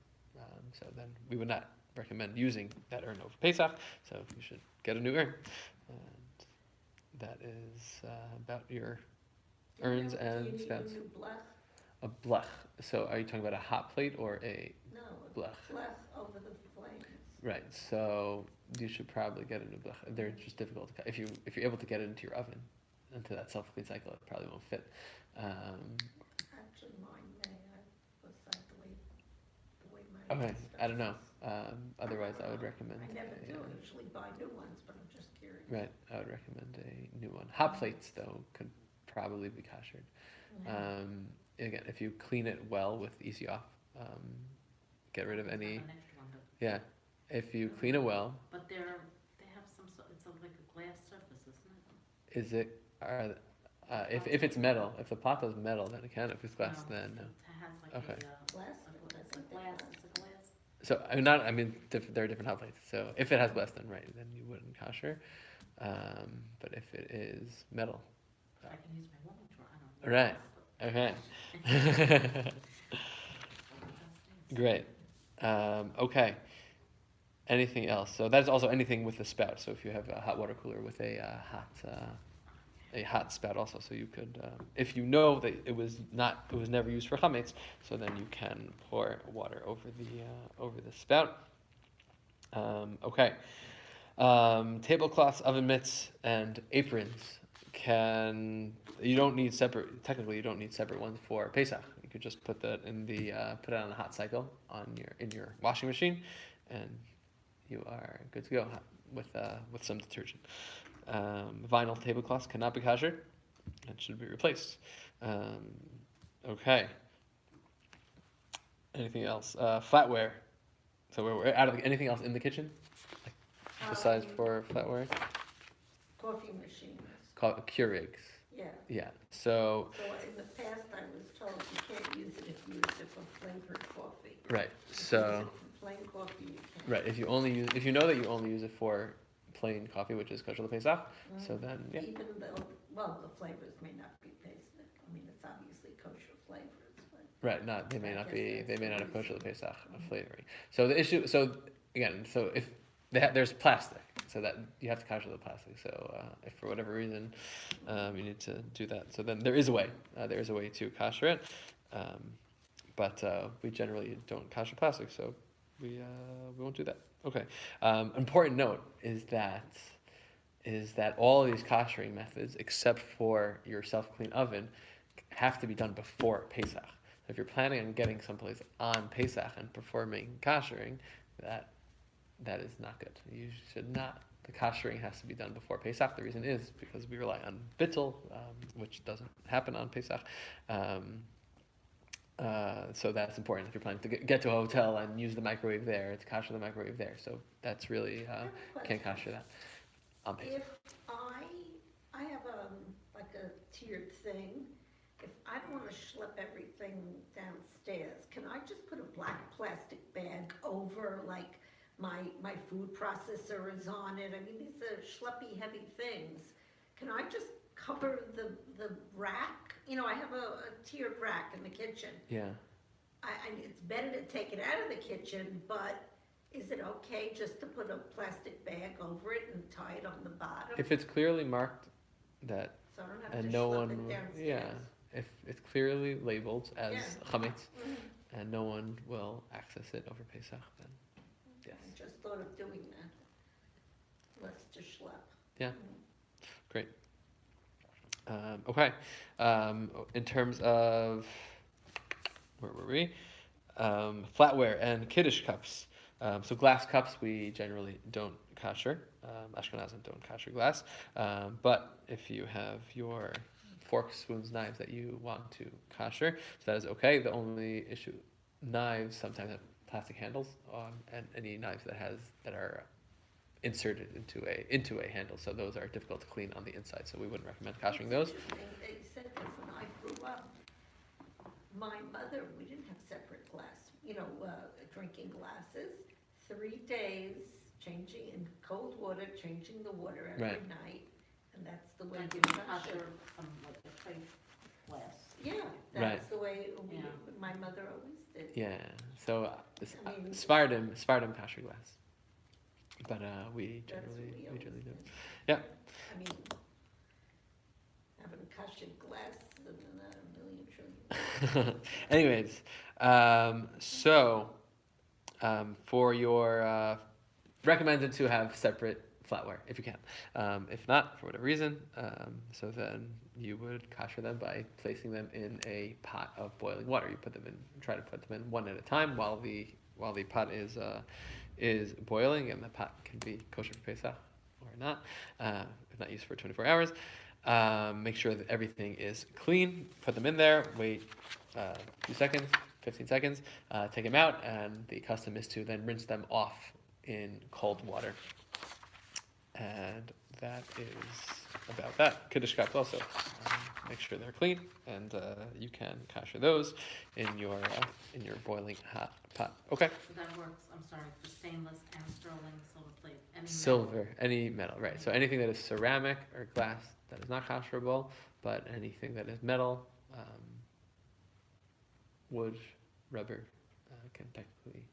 so then we would not recommend using that urn over Pesach. So you should get a new urn. And that is about your urns and spouts. Do you need a new blech? A blech. So are you talking about a hot plate or a No, blech? blech over the flames. Right. So you should probably get a new blech. They're just difficult to cut. If you're able to get it into your oven, into that self-clean cycle, it probably won't fit. Actually, mine may. I was cycling the way my. Okay, I don't know. Otherwise, I would recommend. I never do. I usually buy new ones, but I'm just curious. Right, I would recommend a new one. Hot plates, though, could probably be kashered. Again, if you clean it well with Easy Off, get rid of any. An extra one, but Yeah, if you clean it well, they have some sort, it's like a glass surface, isn't it? is it? If it's metal, if the pot is metal, then it can. If it's glass, then no. It has like Okay. Glass? it's a glass, it's a glass. So there are different hot plates. So if it has glass, then right, then you wouldn't kasher. But if it is metal, I can use my warming drawer, I don't know. right? Okay. Great. Okay. Anything else? So that's also anything with a spout. So if you have a hot water cooler with a hot spout also, so you could, if you know that it was never used for chametz, so then you can pour water over the spout. Okay. Tablecloths, oven mitts, and aprons technically you don't need separate ones for Pesach. You could just put that put it on the hot cycle in your washing machine, and you are good to go with some detergent. Vinyl tablecloths cannot be kashered and should be replaced. Okay. Anything else? Flatware. So we're out of anything else in the kitchen besides for flatware? Coffee machines. Keurigs. Yeah. Yeah. So So in the past, I was told you can't use it if you use it for flavored coffee. right. If you So use it for plain coffee, you can. right. If you know that you only use it for plain coffee, which is kosher Pesach, so then yeah. Even though, the flavors may not be Pesach. I mean, it's obviously kosher flavors, but. Right, they may not have kosher Pesach flavoring. So if there's plastic, so that you have to kosher the plastic. So if for whatever reason you need to do that, so then there is a way. There is a way to kosher it, but we generally don't kosher plastic, so we won't do that. Okay. Important note is that all of these koshering methods, except for your self-clean oven, have to be done before Pesach. If you're planning on getting someplace on Pesach and performing koshering, that that is not good. You should not. The koshering has to be done before Pesach. The reason is because we rely on bittul, which doesn't happen on Pesach. So that's important if you're planning to get to a hotel and use the microwave there, to kosher the microwave there. So that's really, I have a can't question. kosher that on Pesach. If I have like a tiered thing, if I don't wanna schlep everything downstairs, can I just put a black plastic bag over, like, my food processor is on it? I mean, these are schleppy, heavy things. Can I just cover the rack? You know, I have a tiered rack in the kitchen. Yeah. It's better to take it out of the kitchen, but is it okay just to put a plastic bag over it and tie it on the bottom? If it's clearly marked that, So I don't have and to no schlep one, it downstairs. yeah, if it's clearly labeled as Yeah. chametz, Mhm. and no one will access it over Pesach, then yes. I just thought of doing that. Let's just schlep. Yeah. Great. Okay. In terms of, where were we? Flatware and kiddush cups. So glass cups we generally don't kosher. Ashkenazim don't kosher glass. But if you have your forks, spoons, knives that you want to kosher, so that is okay. The only issue, knives sometimes have plastic handles, and any knives that are inserted into a handle, so those are difficult to clean on the inside, so we wouldn't recommend koshering those. They said that when I grew up, my mother, we didn't have separate glass, drinking glasses. 3 days, changing in cold water, changing the water every Right. night, and that's the way Like we you kosher. kosher from like a place glass. Yeah, Right. that's the way Yeah. my mother always did. Yeah, so I mean- Svardim kosher glass, but we That's what generally we always do. did. Yeah. I mean, having kosher glass and a million trillion. Anyways, so for your recommended to have separate flatware if you can. If not, for whatever reason, so then you would kosher them by placing them in a pot of boiling water. You try to put them in one at a time while the pot is boiling, and the pot can be kosher for Pesach or not, if not used for 24 hours. Make sure that everything is clean. Put them in there. Wait a few seconds, 15 seconds. Take them out, and the custom is to then rinse them off in cold water. And that is about that. Kiddush cups also. Make sure they're clean, and you can kosher those in your boiling hot pot. Okay. So that works, I'm sorry, for stainless and sterling silver plate, any metal. Silver, any metal, right? So anything that is ceramic or glass that is not kosherable, but anything that is metal, wood, rubber, can technically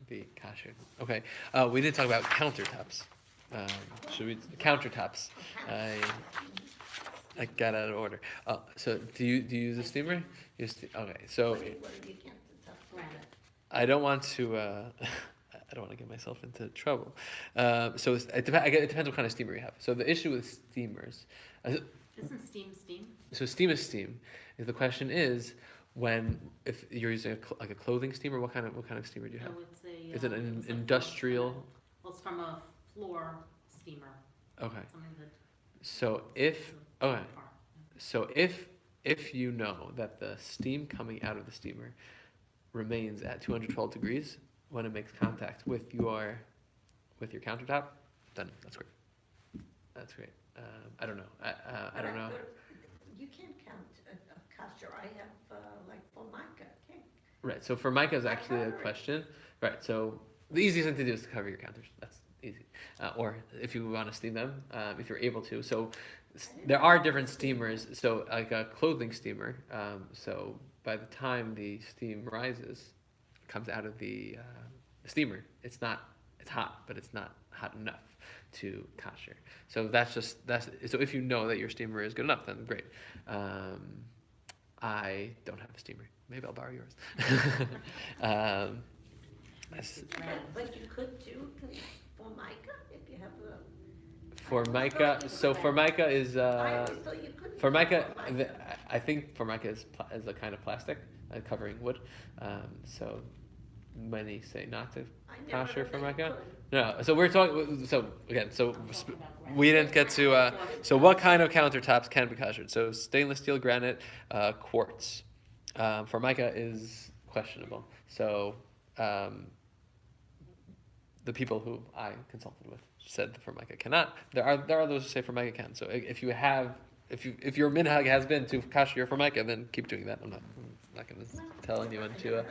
be kosher. Okay. We did talk about countertops. Should we countertops? I got out of order. So do you use a steamer? Okay. So What do you count the tough Granite. I don't want to. I don't want to get myself into trouble. So it depends what kind of steamer you have. So the issue with steamers, Isn't steam? so steam is steam. If the question is if you're using like a clothing steamer, what kind of steamer do you have? So it's a. Is it it an was a industrial? Well, it's from a floor steamer, Okay. something that. So if you know that the steam coming out of the steamer remains at 212 degrees when it makes contact with your countertop, then that's great. That's great. I don't know. I don't know. You can't count a kosher. I have like formica. Okay. Right. So formica is actually a question. Right. So the easiest thing to do is to cover your counters. That's easy. Or if you want to steam them, if you're able to. So there are different steamers. So like a clothing steamer. So by the time the steam rises, it comes out of the steamer. It's hot, but it's not hot enough to kosher. So so if you know that your steamer is good enough, then great. I don't have a steamer. Maybe I'll borrow yours. But you could do formica if you have a. Formica. So formica is I always thought you couldn't. do formica. formica. I think formica is a kind of plastic covering wood. So many say not to I never kosher heard for that you Micah. could. No, so we're talking. So again, so I'm talking about granite. we didn't get to. So what kind of countertops can be koshered? So stainless steel, granite, quartz. Formica is questionable. So the people who I consulted with said the Formica cannot. There are those who say Formica can. So if if your minhag has been to kosher your Formica, then keep doing that. I'm not going to tell anyone to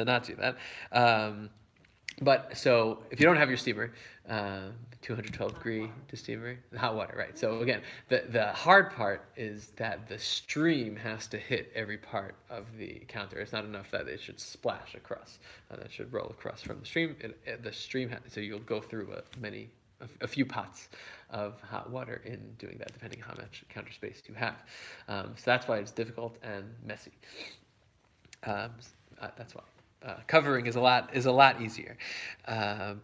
not do that. But so if you don't have your steamer, 212 degree to steamer, hot water, right? So again, the hard part is that the stream has to hit every part of the counter. It's not enough that it should splash across. That should roll across from the stream. The stream, so you'll go through a few pots of hot water in doing that, depending on how much counter space you have. So that's why it's difficult and messy. That's why. Covering is a lot easier,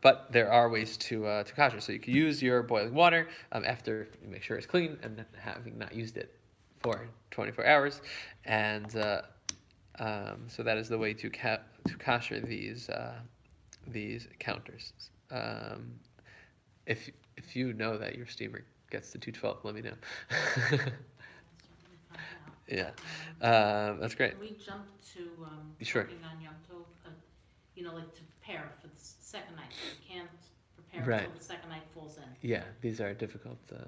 but there are ways to kosher. So you can use your boiling water after you make sure it's clean and having not used it for 24 hours, and so that is the way to kosher these counters. If you know that your steamer gets to 212, let me know. Yeah, that's great. Can we jump to Sure. working on Yom Tov? Like to prepare for the second night. You can't prepare Right. until the second night falls in. Yeah, these are difficult Yes.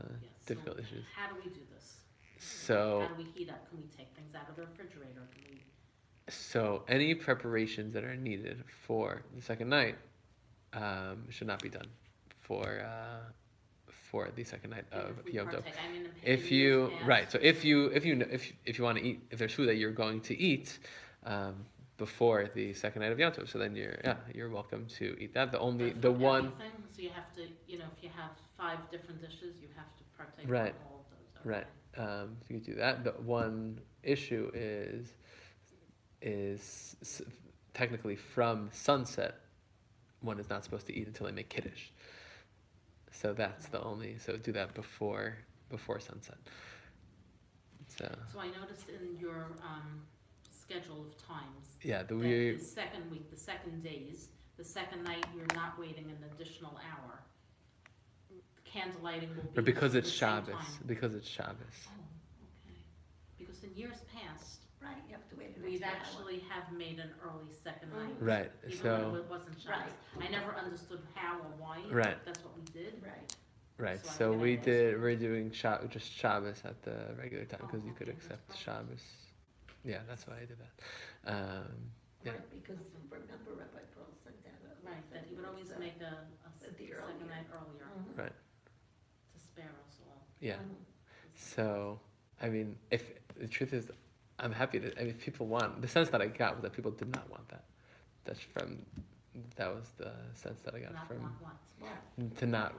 difficult So issues. how do we do this? So How do we heat up? Can we take things out of the refrigerator? Can we? So any preparations that are needed for the second night should not be done for the second night Even of if we Yom Tov. partake, I mean, in If years you past, right, so if you want to eat, if there's food that you're going to eat before the second night of Yom Tov, so then you're welcome to eat that. but The for one everything, so you have to, if you have 5 different dishes, you have to partake Right. in all of those. Right. So you can do that. The one issue is technically from sunset, one is not supposed to eat until they make kiddush. So that's the only. So do that before sunset. So So I noticed in your schedule of times yeah, that the second week, the second days, the second night, you're not waiting an additional hour. The candle lighting will be but because at it's the same Shabbos, time. because it's Shabbos. Oh, okay. Because in years past, Right, you have to wait an we've extra hour. actually have made an early second night. Right. Even So though it wasn't Shabbos. I never understood how or why. Right. But that's what we did. Right. right. So I So figured I'd ask you. we're doing just Shabbos at the regular time because you could Okay, that's accept perfect. Shabbos. Yeah, that's why I did that. Yeah. Right, because remember Rabbi Pearl sent out a. Right, that he would always make a the second earlier. night earlier Mhm. Right. to spare us all. Yeah. Mhm. So, I mean, if the truth is, I'm happy that if people want, the sense that I got was that people did not want that. That was the sense that I got Not from want what? What? to not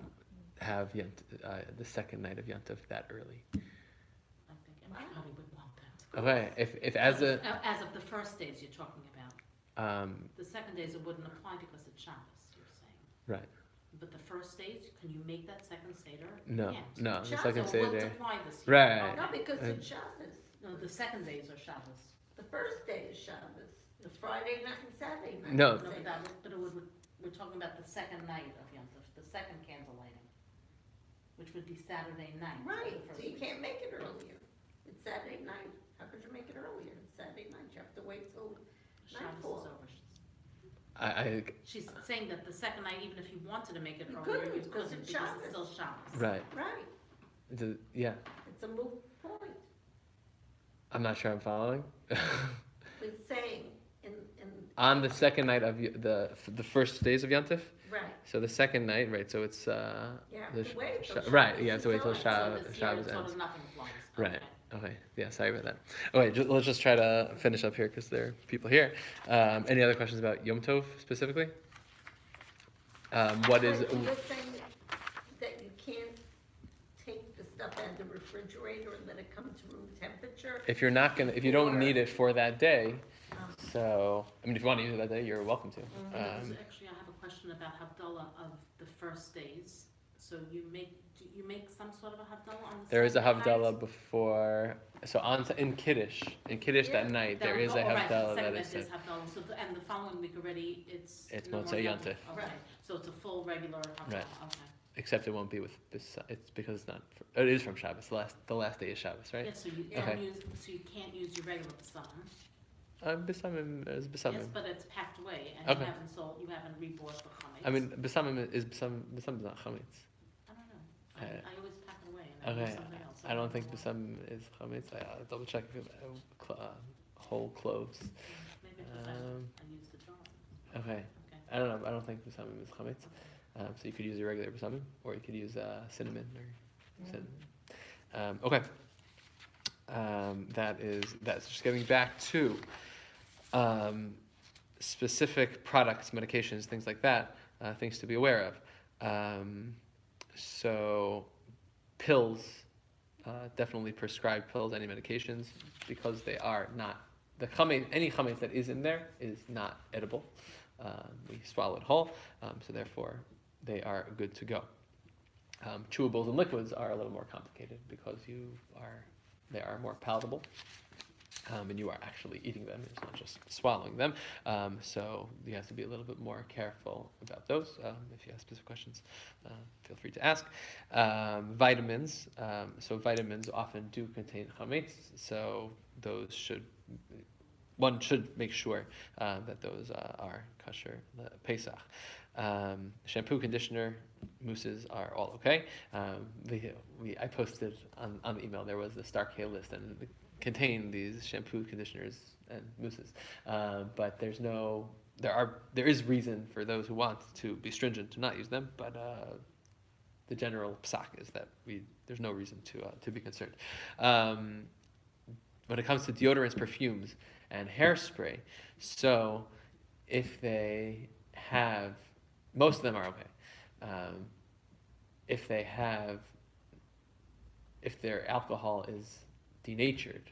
have the second night of Yom Tov that early. I think everybody would want that. Okay, if as a As of the first days you're talking about. The second days it wouldn't apply because it's Shabbos, you're saying. right, But the first days, can you make that second Seder? no, Can't. no, the Shabbos, second So it wouldn't Seder, apply this year. right, No, because Uh, it's Shabbos. No, the second days are Shabbos. The first day is Shabbos. The Friday night and Saturday night. No. is No, Seder. but we're talking about the second night of Yom Tov, the second candle lighting, which would be Saturday night. of the Right, first so you week. can't make it earlier. It's Saturday night. How could you make it earlier? It's Saturday night. You have to wait till, Shabbos nightfall. is over. I She's saying that the second night, even if you wanted to make it You earlier, couldn't, you because couldn't it's because Shabbos. it's still Shabbos. right, right. yeah, It's a moot point. I'm not sure I'm following. It's saying in, On the second night of the first days of Yom Tov, right, so the second night, right? So it's you have the to wait till right, Shabbos you have to is wait till over. So Shabbos this year, ends. sort of nothing applies. Right. Okay. Okay. Yeah. Sorry about that. Okay. Let's just try to finish up here because there are people here. Any other questions about Yom Tov specifically? What is? But you're saying that you can't take the stuff out of the refrigerator and let it come to room temperature? If you're not gonna, if you don't need it for that day, Um, so I mean, if you want to use it that day, you're welcome to. Actually, I have a question about Havdalah of the first days. So do you make some sort of a havdalah on the There is a Saturday night? havdalah before. So in Kiddush Yeah. that night, That there would is go- a oh, right, the havdalah second that night is there's said. havdalah, so and the following week already, it's. It's no more Motzei Yom Yontif. Tov. Okay, so it's a full regular havdalah, Right. okay. Except it won't be with it's because it's not. It is from Shabbos. The last day is Shabbos, right? Yeah, so you Okay. so you can't use your regular Pesach. Besamim is Yes, besamim. but it's packed away, and Okay. you haven't rebought the chametz. I mean, besamim is not chametz. I don't know, Uh, I always pack it away and I Okay, use something else. I don't think know why. besamim is chametz. I'll double check whole cloves. Maybe because I used the jar. Okay, Okay. I don't know. I don't think besamim is chametz. So you could use a regular besamim, or you could use cinnamon or cinnamon. Okay. That's just getting back to specific products, medications, things like that, things to be aware of. So pills, definitely prescribed pills, any medications, because they are not, any chametz that is in there is not edible. We swallow it whole, so therefore they are good to go. Chewables and liquids are a little more complicated because they are more palatable, and you are actually eating them. It's not just swallowing them. So you have to be a little bit more careful about those. If you have specific questions, feel free to ask. Vitamins. So vitamins often do contain chametz. So one should make sure that those are kosher Pesach. Shampoo, conditioner, mousses are all okay. I posted on the email, there was the Star K list, and it contained these shampoo, conditioners, and mousses. But there is reason for those who want to be stringent to not use them, but the general psak is that there's no reason to be concerned. When it comes to deodorants, perfumes, and hairspray, so if they have, most of them are okay. If their alcohol is denatured,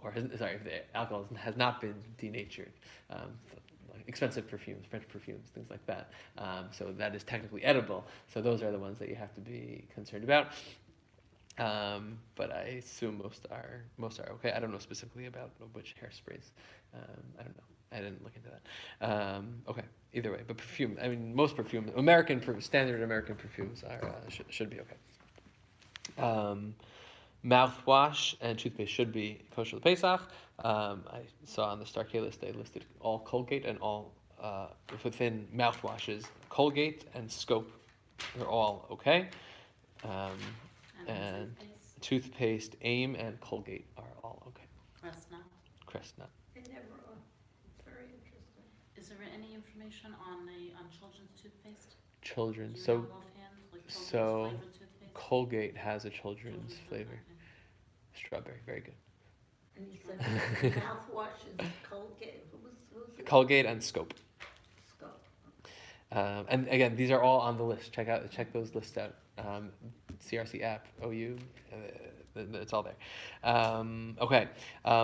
if the alcohol has not been denatured, like expensive perfumes, French perfumes, things like that. So that is technically edible. So those are the ones that you have to be concerned about. But I assume most are okay. I don't know specifically about which hairsprays. I don't know. I didn't look into that. Okay. Either way, but perfume. I mean, most perfume, standard American perfumes should be okay. Mouthwash and toothpaste should be kosher to Pesach. I saw on the Star K list they listed all Colgate and all within mouthwashes, Colgate and Scope. They're all okay. And toothpaste, Aim and Colgate are all okay. Crest not. I never, it's very interesting. Is there any information on children's toothpaste? Children. Do you So know offhand, like children's so flavored toothpaste? Colgate has a children's flavor. Okay. Strawberry, very good. And you said mouthwash is Colgate, who's it? Colgate and Scope. Scope. And again, these are all on the list. Check those lists out. CRC app, OU, it's all there. Okay,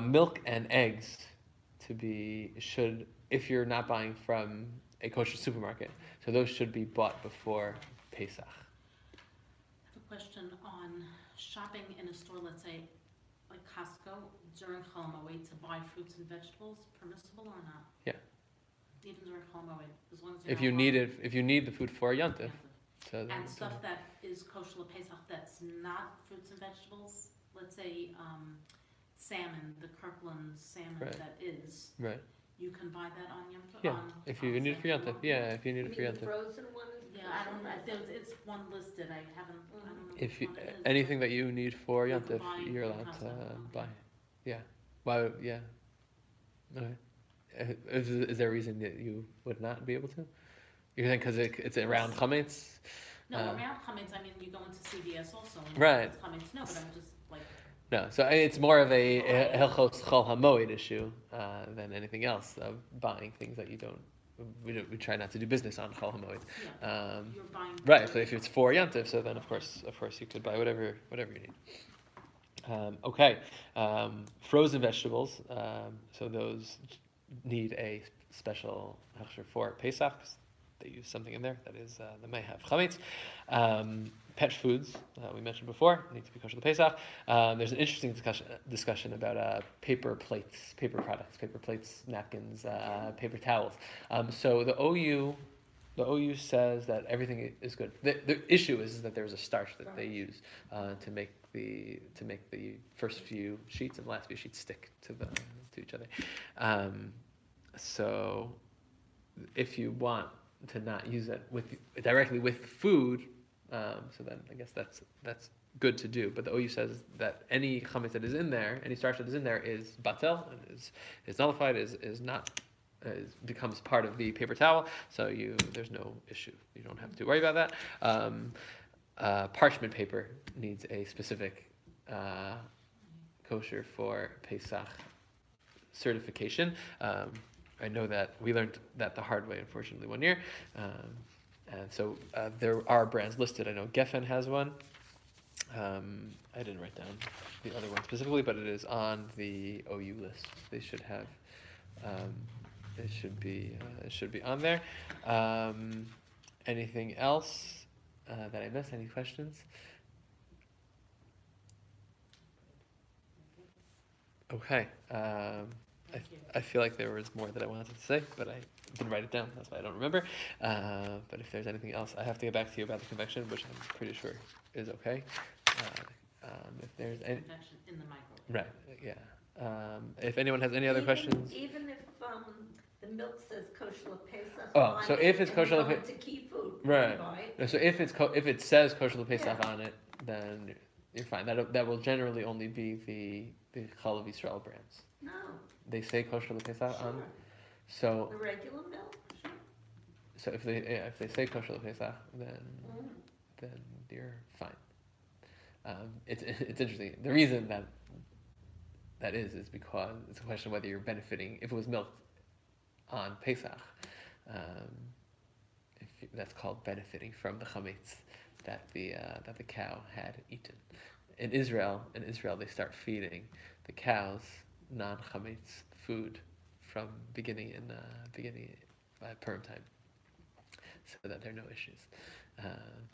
milk and eggs if you're not buying from a kosher supermarket, so those should be bought before Pesach. I have a question on shopping in a store, let's say, like Costco, during Chol Hamoed, to buy fruits and vegetables, permissible or not? Yeah. Even during Chol Hamoed, as long as you're If not you need the food for a yontif, buying- so then, And stuff that is kosher Pesach that's not fruits and vegetables, let's say salmon, the Kirkland salmon Right. that is, right. you can buy that on Yom Tov? Yeah, if you need it for yontif, yeah, if you need You it for mean the yontif. frozen one is? Yeah, I don't know, it's one listed, I don't know If which one it is. anything that you need for You can yontif, buy you're in allowed to Costco. buy. Yeah. Why? Yeah. Okay. Is there a reason that you would not be able to? You're saying because it's around chametz? No, around chametz, I mean, you go into CVS also. And Right. it's chametz, no, but I'm just like, No. So it's more of a hilchos chol hamoed issue than anything else of buying things that you don't. We try not to do business on chol hamoed. yeah, you're buying. Right. So if it's for yontif, so then of course you could buy whatever you need. Okay. Frozen vegetables. So those need a special hechsher for Pesach. they use something in there that may have chametz. Pet foods, we mentioned before, need to be kosher to Pesach. There's an interesting discussion about paper plates, paper products, paper plates, napkins, paper towels. So the OU says that everything is good. The issue is that there's a starch that they use to make the first few sheets and the last few sheets stick to each other. So if you want to not use it directly with food, so then I guess that's good to do. But the OU says that any chametz that is in there, any starch that is in there, is batel, and is nullified, becomes part of the paper towel. So there's no issue. You don't have to worry about that. Parchment paper needs a specific kosher for Pesach certification. I know that we learned that the hard way, unfortunately, one year. And so there are brands listed. I know Geffen has one. I didn't write down the other one specifically, but it is on the OU list. They should have. It should be on there. Anything else that I missed? Any questions? Okay. I feel like there was more that I wanted to say, but I didn't write it down. That's why I don't remember. But if there's anything else, I have to get back to you about the convection, which I'm pretty sure is okay. If there's any Convection in the microwave. right, yeah. If anyone has any other questions, Even if the milk says kosher Pesach Oh, on so it, if it's and you kosher go le- into Key Food, Right. you buy it. no, so if it says kosher Pesach Yeah. on it, then you're fine. That will generally only be the Chalav Yisrael brands. No, They say kosher Pesach on sure. it. So The regular milk, sure. so if they say kosher Pesach, then Mm. you're fine. It's interesting. The reason that is because it's a question of whether you're benefiting. If it was milked on Pesach, that's called benefiting from the chametz that the cow had eaten. In Israel, they start feeding the cows non-chametz food from beginning Purim time, so that there are no issues.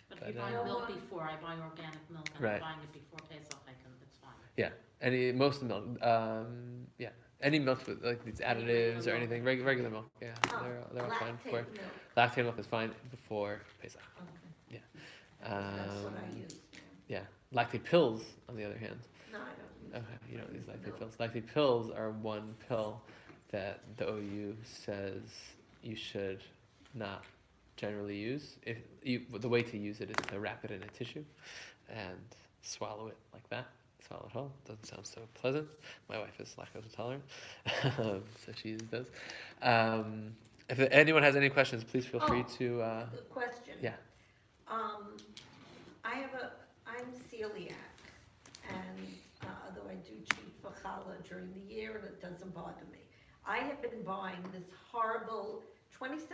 But if you buy No milk one- before, I buy organic milk, and Right. I'm buying it before Pesach, it's fine. Most of the milk, any milk with like these Any additives regular or anything, milk. regular milk, Oh, they're all fine for. lactate milk. Lactate milk is fine before Pesach. Okay. Um, That's what I use. Yeah, lactate pills, on the other hand. No, I don't use. Okay, you don't use lactate Milk. pills. Lactate pills are one pill that the OU says you should not generally use. The way to use it is to wrap it in a tissue and swallow it like that. Swallow it whole. Doesn't sound so pleasant. My wife is lactose intolerant, so she uses those. If anyone has any questions, please feel free to. The question. Yeah. I'm celiac, and although I do cheat for challah during the year, and it doesn't bother me. I have been buying this horrible $27 a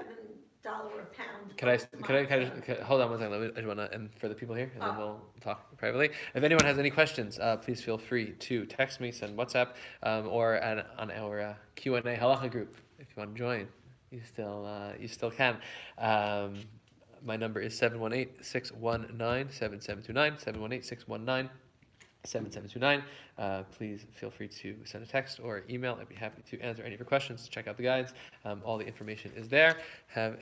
pound. Can I matzah. hold on one second? I just want to, and for the people here, and then Oh. we'll talk privately. If anyone has any questions, please feel free to text me, send WhatsApp, or on our Q&A halacha group. If you want to join, you still can. My number is 718-619-7729, 718-619-7729. Please feel free to send a text or email. I'd be happy to answer any of your questions. Check out the guides. All the information is there. Have